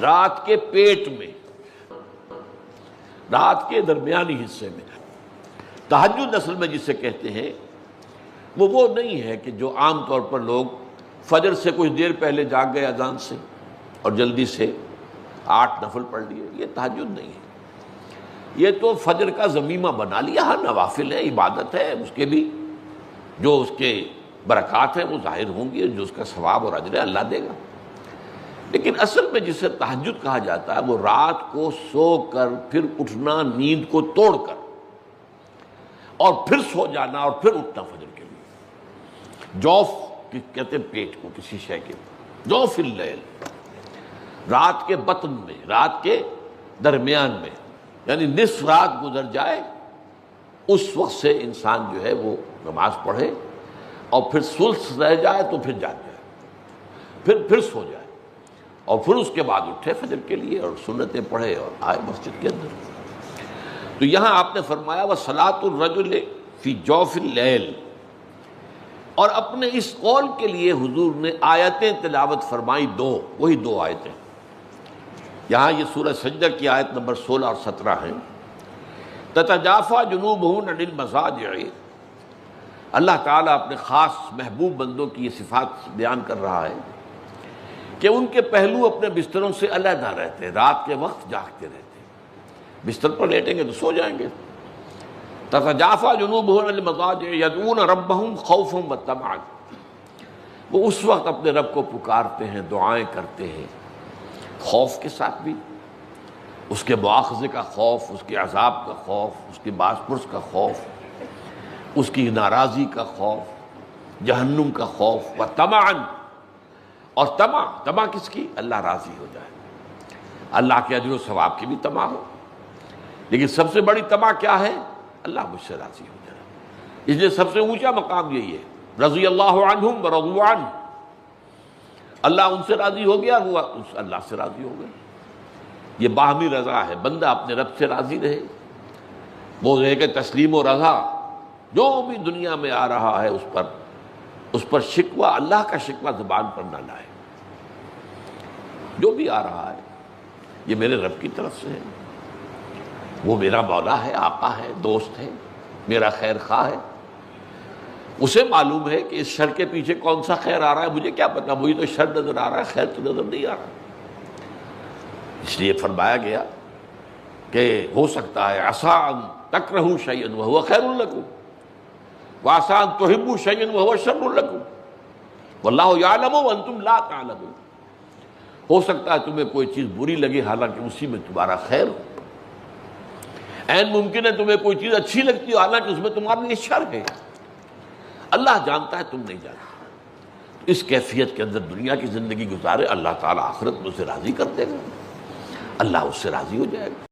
رات کے پیٹ میں، رات کے درمیانی حصے میں۔ تہجد اصل میں جسے کہتے ہیں وہ نہیں ہے کہ جو عام طور پر لوگ فجر سے کچھ دیر پہلے جاگ گئے اذان سے اور جلدی سے 8 نفل پڑھ لیے، یہ تہجد نہیں ہے۔ یہ تو فجر کا ضمیمہ بنا لیا، ہاں نوافل ہے، عبادت ہے، اس کے بھی جو اس کے برکات ہیں وہ ظاہر ہوں گی، جو اس کا ثواب اور اجر ہے اللہ دے گا۔ لیکن اصل میں جسے تہجد کہا جاتا ہے وہ رات کو سو کر پھر اٹھنا، نیند کو توڑ کر، اور پھر سو جانا اور پھر اٹھنا فجر کے لیے۔ جوف کہتے ہیں پیٹ کو، کسی شے کے جوف اللیل، رات کے بطن میں، رات کے درمیان میں، یعنی نصف رات گزر جائے اس وقت سے انسان جو ہے وہ نماز پڑھے، اور پھر ثلث رہ جائے تو پھر جاگ جائے، پھر سو جائے، اور پھر اس کے بعد اٹھے فجر کے لیے اور سنتیں پڑھے اور آئے مسجد کے اندر۔ تو یہاں آپ نے فرمایا وَصَلَاةُ الرَّجُلِ فِي جَوْفِ اللَّيْلِ، اور اپنے اس قول کے لیے حضور نے آیتیں تلاوت فرمائی وہی دو آیتیں۔ یہاں یہ سورہ سجدہ کی آیت نمبر 16 اور 17 ہیں۔ تَتَجَافَىٰ جُنُوبُهُمْ عَنِ الْمَضَاجِعِ، اللہ تعالیٰ اپنے خاص محبوب بندوں کی یہ صفات بیان کر رہا ہے کہ ان کے پہلو اپنے بستروں سے علیحدہ رہتے ہیں، رات کے وقت جاگتے رہتے ہیں، بستر پر لیٹیں گے تو سو جائیں گے۔ تتجافیٰ جنوبہم عن المضاجع یدعون ربہم خوفا وطمعا، وہ اس وقت اپنے رب کو پکارتے ہیں، دعائیں کرتے ہیں، خوف کے ساتھ بھی، اس کے مواخذے کا خوف، اس کے عذاب کا خوف، اس کے باز پرس کا خوف، اس کی ناراضی کا خوف، جہنم کا خوف، وطمعا، اور طمع کس کی؟ اللہ راضی ہو جائے، اللہ کے اجر و ثواب کی بھی طمع ہو، لیکن سب سے بڑی طمع کیا ہے؟ اللہ مجھ سے راضی ہو جائے۔ اس لیے سب سے اونچا مقام یہی ہے، رضی اللہ عنہم ورضوا عنہ، اللہ ان سے راضی ہو گیا، وہ اللہ سے راضی ہو گئے۔ یہ باہمی رضا ہے، بندہ اپنے رب سے راضی رہے، وہ رہے کہ تسلیم و رضا، جو بھی دنیا میں آ رہا ہے اس پر شکوہ، اللہ کا شکوہ زبان پر نہ لائے۔ جو بھی آ رہا ہے یہ میرے رب کی طرف سے ہے، وہ میرا مولا ہے، آقا ہے، دوست ہے، میرا خیر خواہ ہے، اسے معلوم ہے کہ اس شر کے پیچھے کون سا خیر آ رہا ہے، مجھے کیا پتا، مجھے تو شر نظر آ رہا ہے، خیر تو نظر نہیں آ رہا۔ اس لیے فرمایا گیا کہ ہو سکتا ہے عسیٰ ان تکرہوا شیئا وہو خیر لکم، وعسیٰ ان تحبوا شیئا وہو شر لکم، واللہ یعلم وانتم لا تعلمون۔ ہو سکتا ہے تمہیں کوئی چیز بری لگے حالانکہ اسی میں تمہارا خیر ہو، عین ممکن ہے تمہیں کوئی چیز اچھی لگتی ہو حالانکہ اس میں تمہارے لیے شر ہے۔ اللہ جانتا ہے، تم نہیں جانتے۔ اس کیفیت کے اندر دنیا کی زندگی گزارے، اللہ تعالیٰ آخرت میں اسے راضی کر دے گا، اللہ اس سے راضی ہو جائے گا۔